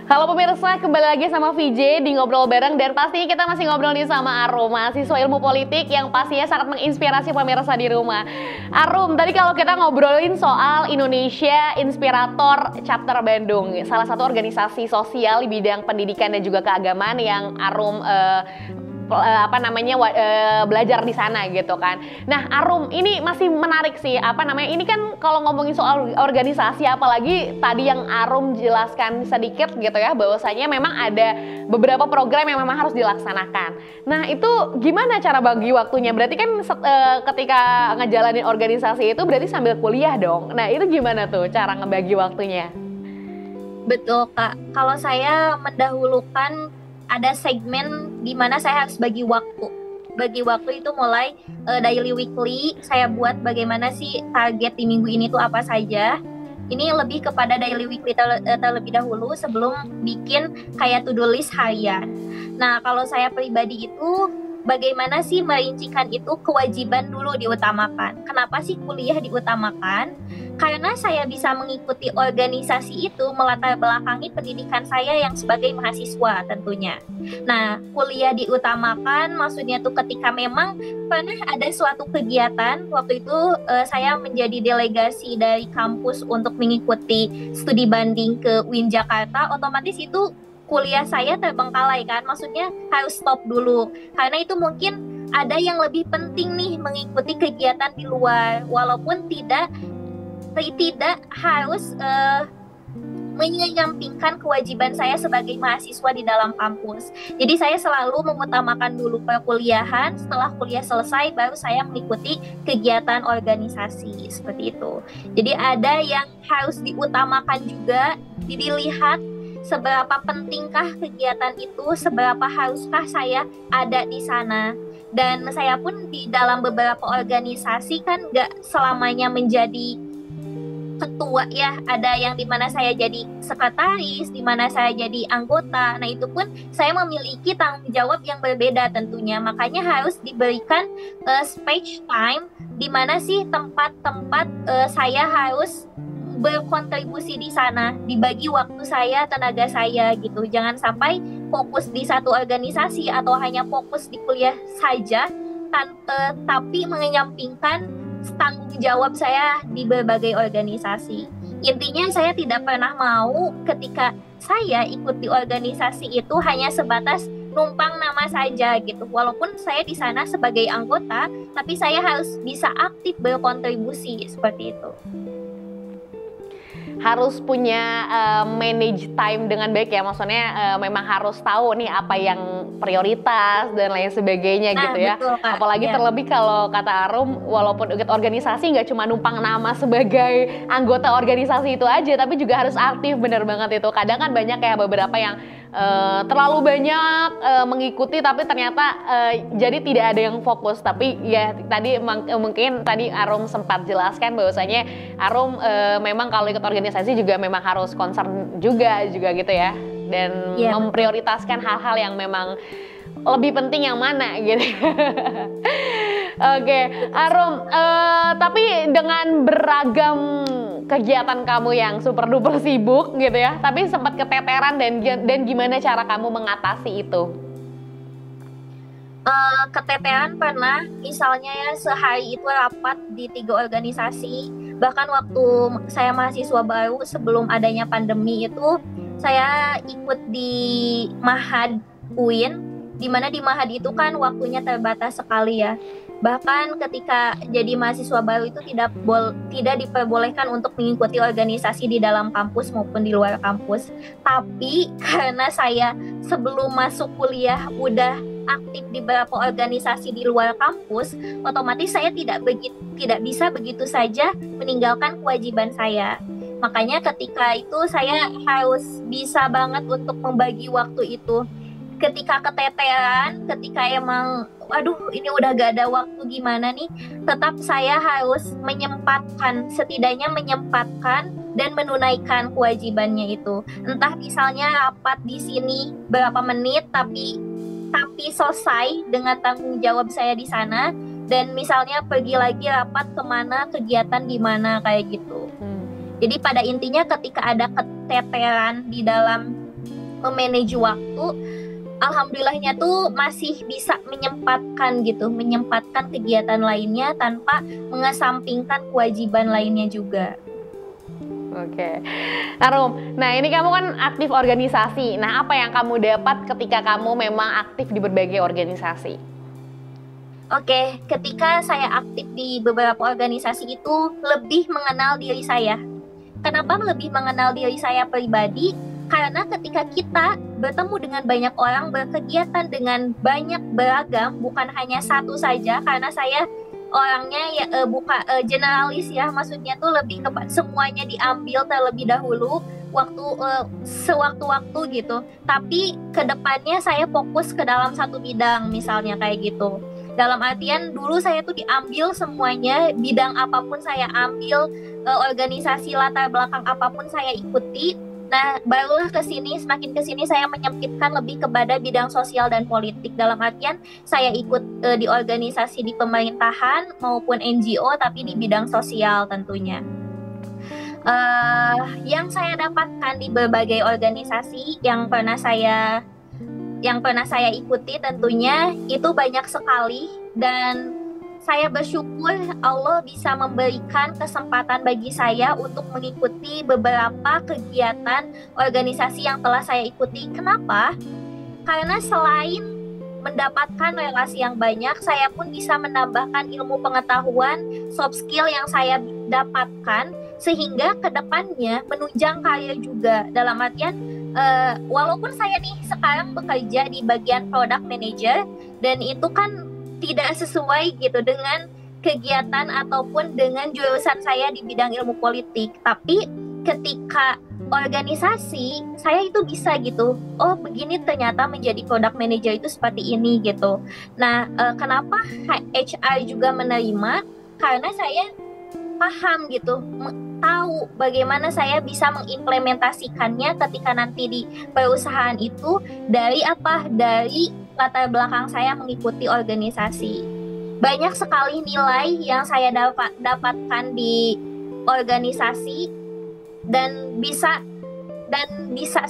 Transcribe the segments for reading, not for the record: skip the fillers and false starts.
Halo pemirsa, kembali lagi sama VJ di Ngobrol Bareng. Dan pastinya kita masih ngobrol nih sama Arum, mahasiswa ilmu politik yang pastinya sangat menginspirasi pemirsa di rumah. Arum, tadi kalau kita ngobrolin soal Indonesia Inspirator Chapter Bandung, salah satu organisasi sosial di bidang pendidikan dan juga keagamaan yang Arum belajar di sana gitu kan. Nah, Arum ini masih menarik sih, ini kan kalau ngomongin soal organisasi, apalagi tadi yang Arum jelaskan sedikit gitu ya, bahwasanya memang ada beberapa program yang memang harus dilaksanakan. Nah, itu gimana cara bagi waktunya? Berarti kan ketika ngejalanin organisasi itu berarti sambil kuliah dong. Nah, itu gimana tuh cara ngebagi waktunya? Betul, Kak. Kalau saya mendahulukan ada segmen di mana saya harus bagi waktu. Bagi waktu itu mulai daily weekly, saya buat bagaimana sih target di minggu ini tuh apa saja. Ini lebih kepada daily weekly terlebih dahulu sebelum bikin kayak to-do list harian. Nah, kalau saya pribadi itu bagaimana sih merincikan itu kewajiban dulu diutamakan. Kenapa sih kuliah diutamakan? Karena saya bisa mengikuti organisasi itu melatar belakangi pendidikan saya yang sebagai mahasiswa tentunya. Nah, kuliah diutamakan maksudnya tuh ketika memang pernah ada suatu kegiatan, waktu itu saya menjadi delegasi dari kampus untuk mengikuti studi banding ke UIN Jakarta, otomatis itu kuliah saya terbengkalai kan, maksudnya harus stop dulu. Karena itu mungkin ada yang lebih penting nih mengikuti kegiatan di luar, walaupun tidak harus menyampingkan kewajiban saya sebagai mahasiswa di dalam kampus. Jadi saya selalu mengutamakan dulu perkuliahan, setelah kuliah selesai baru saya mengikuti kegiatan organisasi seperti itu. Jadi ada yang harus diutamakan juga, dilihat seberapa pentingkah kegiatan itu, seberapa haruskah saya ada di sana. Dan saya pun di dalam beberapa organisasi kan gak selamanya menjadi ketua ya, ada yang dimana saya jadi sekretaris, dimana saya jadi anggota. Nah, itu pun saya memiliki tanggung jawab yang berbeda tentunya, makanya harus diberikan space time dimana sih tempat-tempat saya harus berkontribusi di sana, dibagi waktu saya, tenaga saya gitu. Jangan sampai fokus di satu organisasi atau hanya fokus di kuliah saja tapi menyampingkan tanggung jawab saya di berbagai organisasi. Intinya saya tidak pernah mau ketika saya ikut di organisasi itu hanya sebatas numpang nama saja gitu. Walaupun saya di sana sebagai anggota, tapi saya harus bisa aktif berkontribusi seperti itu. Harus punya manage time dengan baik ya, maksudnya memang harus tahu nih apa yang prioritas dan lain sebagainya gitu ya. Betul, Kak. Apalagi terlebih kalau kata Arum, walaupun ikut organisasi nggak cuma numpang nama sebagai anggota organisasi itu aja, tapi juga harus aktif, bener banget itu. Kadang kan banyak ya beberapa yang terlalu banyak mengikuti tapi ternyata jadi tidak ada yang fokus. Tapi ya tadi mungkin tadi Arum sempat jelaskan bahwasanya Arum memang kalau ikut organisasi juga memang harus concern juga gitu ya, dan memprioritaskan hal-hal yang memang lebih penting yang mana gitu. Oke, Arum, tapi dengan beragam kegiatan kamu yang super duper sibuk gitu ya, tapi sempat keteteran dan gimana cara kamu mengatasi itu? Keteteran pernah, misalnya ya sehari itu rapat di 3 organisasi. Bahkan waktu saya mahasiswa baru sebelum adanya pandemi itu saya ikut di Mahad UIN, dimana di Mahad itu kan waktunya terbatas sekali ya. Bahkan ketika jadi mahasiswa baru itu tidak diperbolehkan untuk mengikuti organisasi di dalam kampus maupun di luar kampus. Tapi karena saya sebelum masuk kuliah udah aktif di beberapa organisasi di luar kampus, otomatis saya tidak bisa begitu saja meninggalkan kewajiban saya. Makanya ketika itu saya harus bisa banget untuk membagi waktu itu. Ketika keteteran, ketika emang ini udah gak ada waktu gimana nih, tetap saya harus setidaknya menyempatkan dan menunaikan kewajibannya itu. Entah misalnya rapat di sini berapa menit tapi selesai dengan tanggung jawab saya di sana, dan misalnya pergi lagi rapat kemana, kegiatan di mana kayak gitu. Jadi pada intinya ketika ada keteteran di dalam memanage waktu, alhamdulillahnya tuh masih bisa menyempatkan kegiatan lainnya tanpa mengesampingkan kewajiban lainnya juga. Oke, Arum. Nah, ini kamu kan aktif organisasi. Nah, apa yang kamu dapat ketika kamu memang aktif di berbagai organisasi? Oke, ketika saya aktif di beberapa organisasi itu lebih mengenal diri saya. Kenapa lebih mengenal diri saya pribadi? Karena ketika kita bertemu dengan banyak orang, berkegiatan dengan banyak beragam, bukan hanya satu saja, karena saya orangnya ya generalis ya, maksudnya tuh lebih ke semuanya diambil terlebih dahulu sewaktu-waktu gitu. Tapi kedepannya saya fokus ke dalam satu bidang misalnya kayak gitu. Dalam artian dulu saya tuh diambil semuanya, bidang apapun saya ambil, organisasi latar belakang apapun saya ikuti. Nah, barulah semakin kesini saya menyempitkan lebih kepada bidang sosial dan politik. Dalam artian saya ikut di organisasi di pemerintahan maupun NGO, tapi di bidang sosial tentunya. Yang saya dapatkan di berbagai organisasi yang pernah saya ikuti tentunya itu banyak sekali, dan saya bersyukur Allah bisa memberikan kesempatan bagi saya untuk mengikuti beberapa kegiatan organisasi yang telah saya ikuti. Kenapa? Karena selain mendapatkan relasi yang banyak, saya pun bisa menambahkan ilmu pengetahuan, soft skill yang saya dapatkan, sehingga kedepannya menunjang karir juga. Dalam artian, walaupun saya nih sekarang bekerja di bagian product manager, dan itu kan tidak sesuai gitu dengan kegiatan ataupun dengan jurusan saya di bidang ilmu politik. Tapi ketika organisasi, saya itu bisa gitu, oh begini ternyata menjadi product manager itu seperti ini gitu. Nah, kenapa HR juga menerima? Karena saya paham gitu, tahu bagaimana saya bisa mengimplementasikannya ketika nanti di perusahaan itu, dari latar belakang saya mengikuti organisasi. Banyak sekali nilai yang saya dapatkan di organisasi dan bisa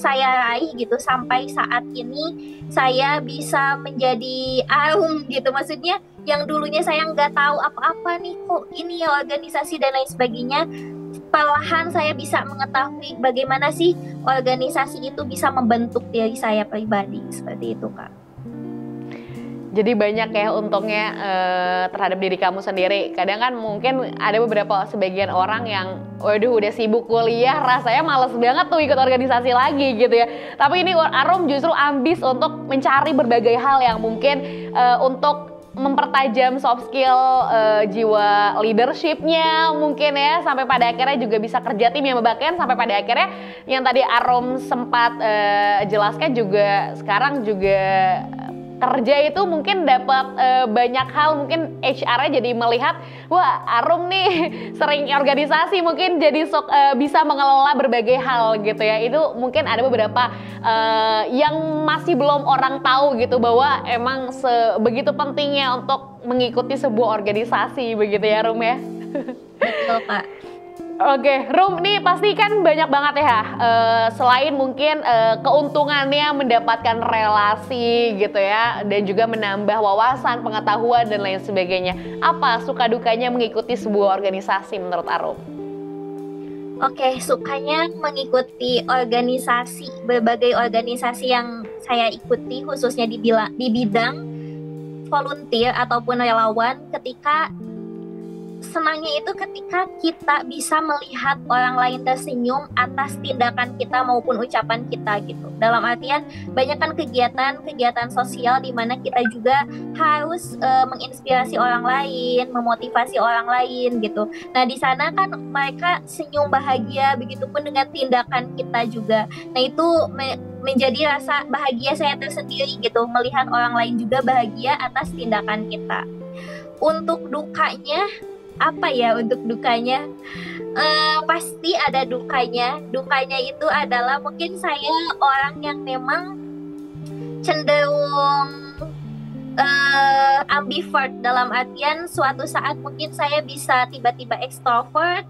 saya raih gitu sampai saat ini. Saya bisa menjadi Arum gitu, maksudnya yang dulunya saya nggak tahu apa-apa nih, kok ini ya organisasi dan lain sebagainya. Perlahan saya bisa mengetahui bagaimana sih organisasi itu bisa membentuk diri saya pribadi, seperti itu Kak. Jadi banyak ya untungnya terhadap diri kamu sendiri. Kadang kan mungkin ada sebagian orang yang waduh udah sibuk kuliah, rasanya males banget tuh ikut organisasi lagi gitu ya. Tapi ini Arum justru ambis untuk mencari berbagai hal yang mungkin untuk mempertajam soft skill, jiwa leadershipnya mungkin ya, sampai pada akhirnya juga bisa kerja tim yang bahkan sampai pada akhirnya yang tadi Arum sempat jelaskan juga sekarang juga kerja itu mungkin dapat banyak hal, mungkin HR-nya jadi melihat wah Arum nih sering organisasi, mungkin jadi bisa mengelola berbagai hal gitu ya. Itu mungkin ada beberapa yang masih belum orang tahu gitu, bahwa emang sebegitu pentingnya untuk mengikuti sebuah organisasi begitu ya Rum ya. Betul Kak. Oke, Rum, nih pasti kan banyak banget ya, selain mungkin keuntungannya mendapatkan relasi gitu ya, dan juga menambah wawasan, pengetahuan, dan lain sebagainya. Apa suka dukanya mengikuti sebuah organisasi menurut Arum? Oke, sukanya mengikuti berbagai organisasi yang saya ikuti, khususnya di bidang volunteer ataupun relawan. Senangnya itu ketika kita bisa melihat orang lain tersenyum atas tindakan kita maupun ucapan kita gitu. Dalam artian banyak kan kegiatan sosial di mana kita juga harus menginspirasi orang lain, memotivasi orang lain gitu. Nah, di sana kan mereka senyum bahagia, begitupun dengan tindakan kita juga. Nah, itu menjadi rasa bahagia saya tersendiri gitu, melihat orang lain juga bahagia atas tindakan kita. Untuk dukanya, pasti ada dukanya. Dukanya itu adalah mungkin saya orang yang memang cenderung ambivert, dalam artian suatu saat mungkin saya bisa tiba-tiba extrovert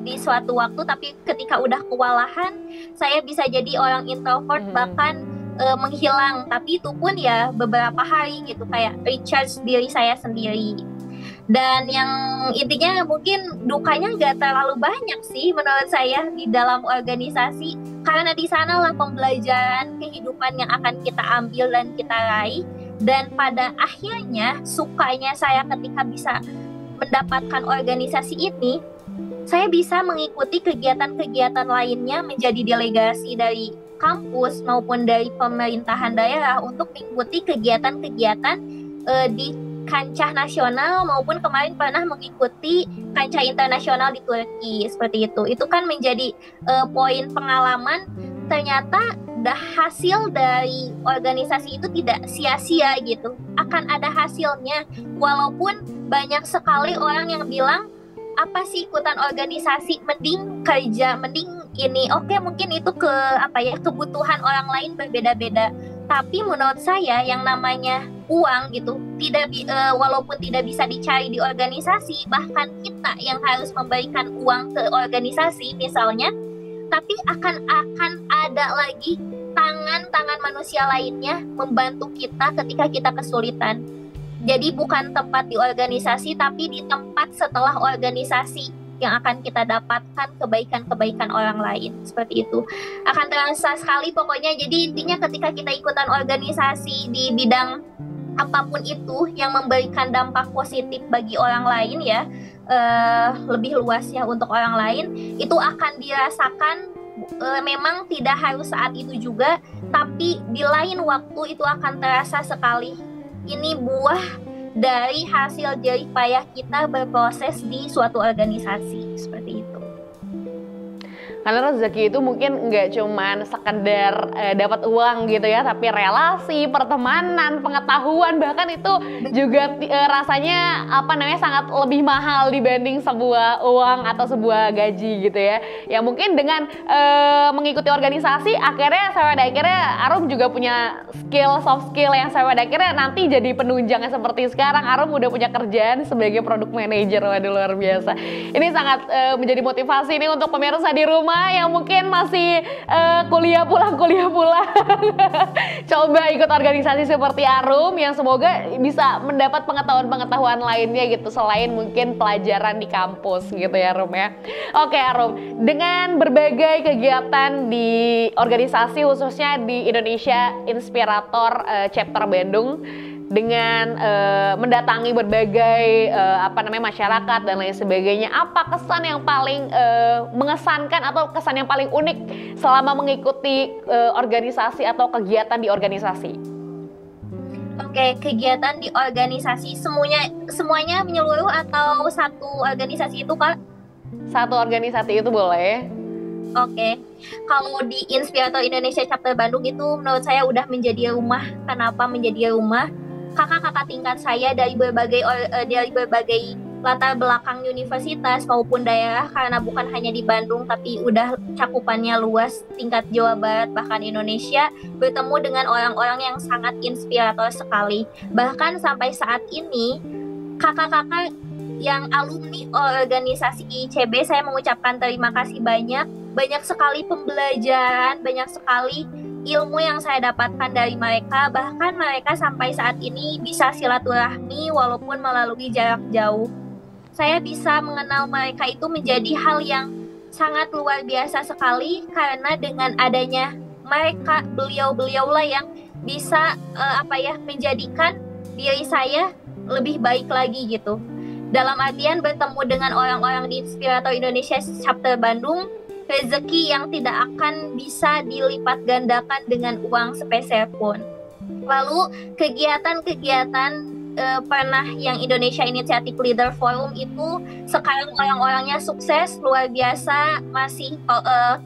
di suatu waktu, tapi ketika udah kewalahan saya bisa jadi orang introvert, bahkan menghilang, tapi itu pun ya beberapa hari gitu, kayak recharge diri saya sendiri. Dan yang intinya mungkin dukanya nggak terlalu banyak sih menurut saya di dalam organisasi, karena di sanalah pembelajaran kehidupan yang akan kita ambil dan kita raih. Dan pada akhirnya sukanya saya ketika bisa mendapatkan organisasi ini, saya bisa mengikuti kegiatan-kegiatan lainnya, menjadi delegasi dari kampus maupun dari pemerintahan daerah untuk mengikuti kegiatan-kegiatan di kancah nasional, maupun kemarin pernah mengikuti kancah internasional di Turki, seperti itu. Itu kan menjadi poin pengalaman, ternyata hasil dari organisasi itu tidak sia-sia gitu, akan ada hasilnya. Walaupun banyak sekali orang yang bilang, apa sih ikutan organisasi, mending kerja, mending ini. Oke, mungkin itu kebutuhan orang lain berbeda-beda, tapi menurut saya yang namanya uang gitu walaupun tidak bisa dicari di organisasi, bahkan kita yang harus memberikan uang ke organisasi misalnya, tapi akan ada lagi tangan manusia lainnya membantu kita ketika kita kesulitan. Jadi bukan tempat di organisasi, tapi di tempat setelah organisasi yang akan kita dapatkan kebaikan-kebaikan orang lain, seperti itu. Akan terasa sekali pokoknya. Jadi intinya ketika kita ikutan organisasi di bidang apapun itu yang memberikan dampak positif bagi orang lain ya, lebih luas ya untuk orang lain, itu akan dirasakan. Memang tidak harus saat itu juga, tapi di lain waktu itu akan terasa sekali. Ini buah dari hasil jerih payah kita berproses di suatu organisasi, seperti itu. Karena rezeki itu mungkin nggak cuman sekedar dapat uang gitu ya, tapi relasi, pertemanan, pengetahuan, bahkan itu juga rasanya sangat lebih mahal dibanding sebuah uang atau sebuah gaji gitu ya. Ya mungkin dengan mengikuti organisasi, akhirnya sampai akhirnya Arum juga punya soft skill yang sampai akhirnya nanti jadi penunjangnya seperti sekarang. Arum udah punya kerjaan sebagai product manager. Waduh, luar biasa. Ini sangat menjadi motivasi nih untuk pemirsa di rumah yang mungkin masih kuliah pulang coba ikut organisasi seperti Arum yang semoga bisa mendapat pengetahuan lainnya gitu selain mungkin pelajaran di kampus gitu ya Arum ya. Oke Arum, dengan berbagai kegiatan di organisasi khususnya di Indonesia Inspirator Chapter Bandung, dengan mendatangi berbagai masyarakat dan lain sebagainya, apa kesan yang paling mengesankan atau kesan yang paling unik selama mengikuti organisasi atau kegiatan di organisasi? Oke, kegiatan di organisasi semuanya menyeluruh atau satu organisasi itu, Kak? Satu organisasi itu boleh. Oke, kalau di Inspirator Indonesia Chapter Bandung itu menurut saya udah menjadi rumah. Kenapa menjadi rumah? Kakak-kakak tingkat saya dari berbagai latar belakang universitas maupun daerah, karena bukan hanya di Bandung tapi udah cakupannya luas tingkat Jawa Barat bahkan Indonesia, bertemu dengan orang-orang yang sangat inspirator sekali. Bahkan sampai saat ini kakak-kakak yang alumni organisasi ICB, saya mengucapkan terima kasih banyak sekali pembelajaran, banyak sekali ilmu yang saya dapatkan dari mereka. Bahkan mereka sampai saat ini bisa silaturahmi walaupun melalui jarak jauh. Saya bisa mengenal mereka itu menjadi hal yang sangat luar biasa sekali, karena dengan adanya mereka, beliau-beliau lah yang bisa menjadikan diri saya lebih baik lagi gitu. Dalam artian bertemu dengan orang-orang di Inspirator Indonesia Chapter Bandung, rezeki yang tidak akan bisa dilipat gandakan dengan uang sepeser pun. Lalu kegiatan-kegiatan pernah yang Indonesia Initiative Leader Forum itu sekarang orang-orangnya sukses luar biasa, masih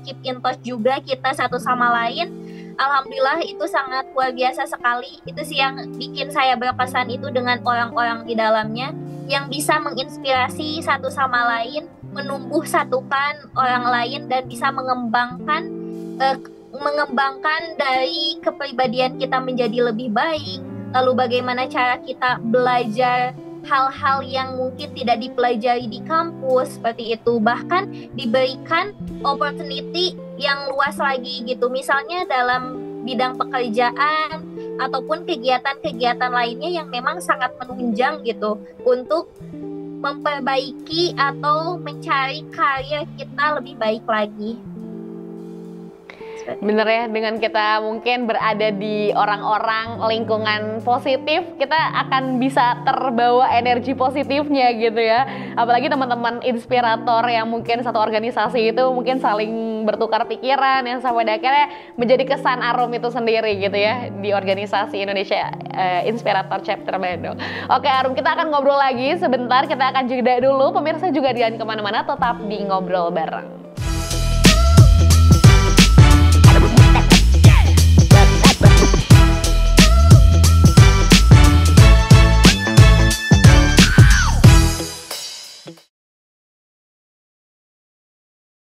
keep in touch juga kita satu sama lain. Alhamdulillah itu sangat luar biasa sekali. Itu sih yang bikin saya berkesan, itu dengan orang-orang di dalamnya yang bisa menginspirasi satu sama lain, menumbuh satukan orang lain, dan bisa mengembangkan dari kepribadian kita menjadi lebih baik. Lalu bagaimana cara kita belajar hal-hal yang mungkin tidak dipelajari di kampus, seperti itu. Bahkan diberikan opportunity yang luas lagi gitu. Misalnya dalam bidang pekerjaan ataupun kegiatan-kegiatan lainnya yang memang sangat menunjang gitu untuk memperbaiki atau mencari karir kita lebih baik lagi. Bener ya, dengan kita mungkin berada di orang-orang lingkungan positif, kita akan bisa terbawa energi positifnya gitu ya. Apalagi teman-teman inspirator yang mungkin satu organisasi itu mungkin saling bertukar pikiran yang sampai akhirnya menjadi kesan Arum itu sendiri gitu ya di organisasi Indonesia Inspirator Chapter Bandung. Oke Arum, kita akan ngobrol lagi sebentar, kita akan jeda dulu. Pemirsa juga jangan kemana-mana, tetap di Ngobrol Bareng.